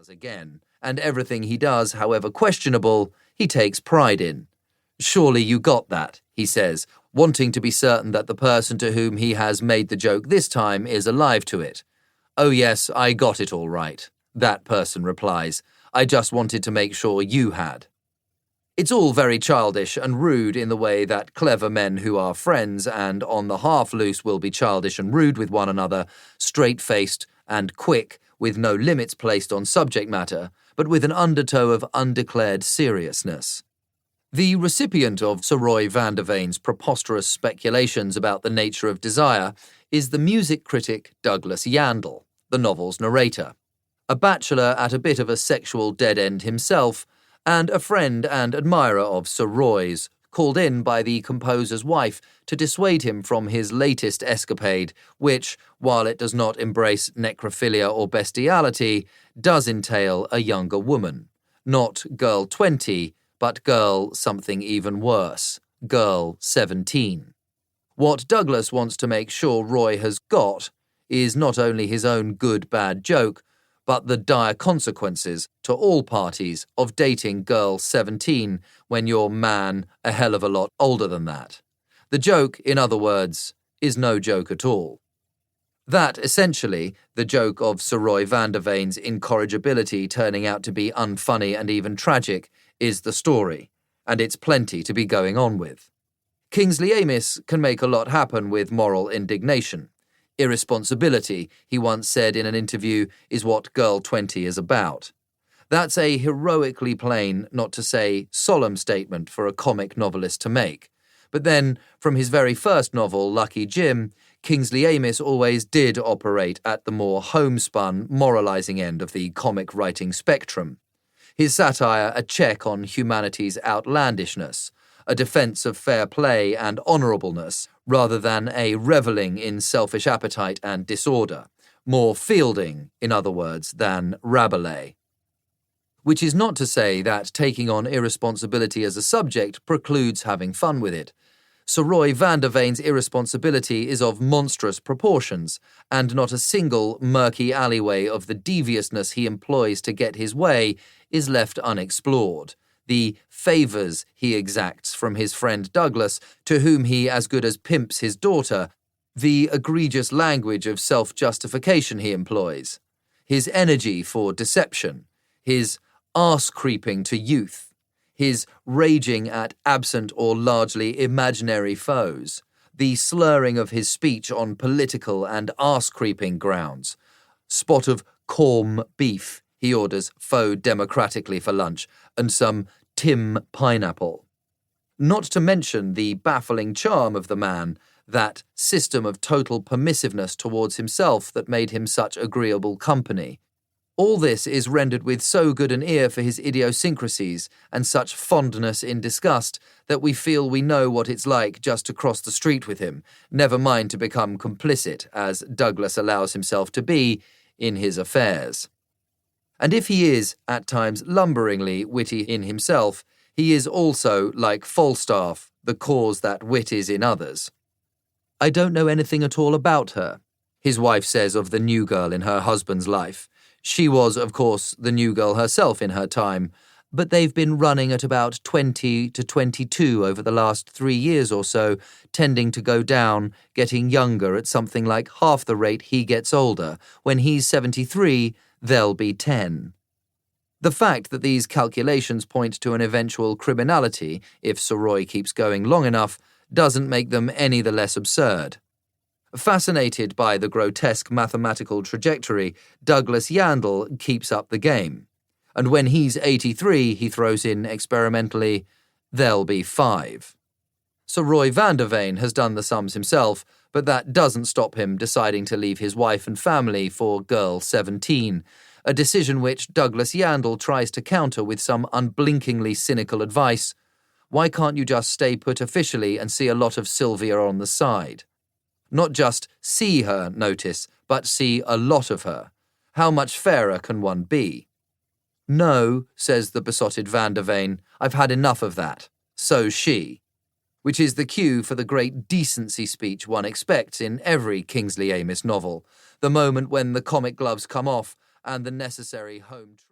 does again, and everything he does, however questionable, he takes pride in. "Surely you got that," he says, wanting to be certain that the person to whom he has made the joke this time is alive to it. "Oh yes, I got it all right," that person replies. "I just wanted to make sure you had." It's all very childish and rude in the way that clever men who are friends and on the half-loose will be childish and rude with one another, straight-faced and quick, with no limits placed on subject matter, but with an undertow of undeclared seriousness. The recipient of Sir Roy Vandervane's preposterous speculations about the nature of desire is the music critic Douglas Yandell, the novel's narrator. A bachelor at a bit of a sexual dead end himself, and a friend and admirer of Sir Roy's, called in by the composer's wife to dissuade him from his latest escapade, which, while it does not embrace necrophilia or bestiality, does entail a younger woman. Not girl 20, but girl something even worse, girl 17. What Douglas wants to make sure Roy has got is not only his own good-bad joke, but the dire consequences to all parties of dating girl 17 when you're man a hell of a lot older than that. The joke, in other words, is no joke at all. That, essentially, the joke of Sir Roy Vandervane's incorrigibility turning out to be unfunny and even tragic, is the story, and it's plenty to be going on with. Kingsley Amis can make a lot happen with moral indignation. Irresponsibility, he once said in an interview, is what Girl 20 is about. That's a heroically plain, not to say solemn statement for a comic novelist to make. But then, from his very first novel, Lucky Jim, Kingsley Amis always did operate at the more homespun, moralizing end of the comic writing spectrum. His satire a check on humanity's outlandishness, a defense of fair play and honourableness, rather than a revelling in selfish appetite and disorder, more Fielding, in other words, than Rabelais. Which is not to say that taking on irresponsibility as a subject precludes having fun with it. Sir Roy Vandervane's irresponsibility is of monstrous proportions, and not a single murky alleyway of the deviousness he employs to get his way is left unexplored. The favours he exacts from his friend Douglas, to whom he as good as pimps his daughter, the egregious language of self-justification he employs, his energy for deception, his arse-creeping to youth, his raging at absent or largely imaginary foes, the slurring of his speech on political and arse-creeping grounds, spot of corm beef he orders faux democratically for lunch, and some Tim pineapple. Not to mention the baffling charm of the man, that system of total permissiveness towards himself that made him such agreeable company. All this is rendered with so good an ear for his idiosyncrasies and such fondness in disgust that we feel we know what it's like just to cross the street with him, never mind to become complicit, as Douglas allows himself to be, in his affairs. And if he is, at times, lumberingly witty in himself, he is also, like Falstaff, the cause that wit is in others. "I don't know anything at all about her," his wife says of the new girl in her husband's life. She was, of course, the new girl herself in her time, but they've been running at about 20 to 22 over the last 3 years or so, tending to go down, getting younger at something like half the rate he gets older. When he's 73, they'll be 10. The fact that these calculations point to an eventual criminality, if Sir Roy keeps going long enough, doesn't make them any the less absurd. Fascinated by the grotesque mathematical trajectory, Douglas Yandell keeps up the game. And when he's 83, he throws in experimentally, "There'll be 5. Sir Roy Vandervane has done the sums himself, but that doesn't stop him deciding to leave his wife and family for girl 17, a decision which Douglas Yandell tries to counter with some unblinkingly cynical advice. Why can't you just stay put officially and see a lot of Sylvia on the side? Not just see her, notice, but see a lot of her. How much fairer can one be? "No," says the besotted Vandervane, "I've had enough of that. So's she." Which is the cue for the great decency speech one expects in every Kingsley Amis novel, the moment when the comic gloves come off and the necessary home truth.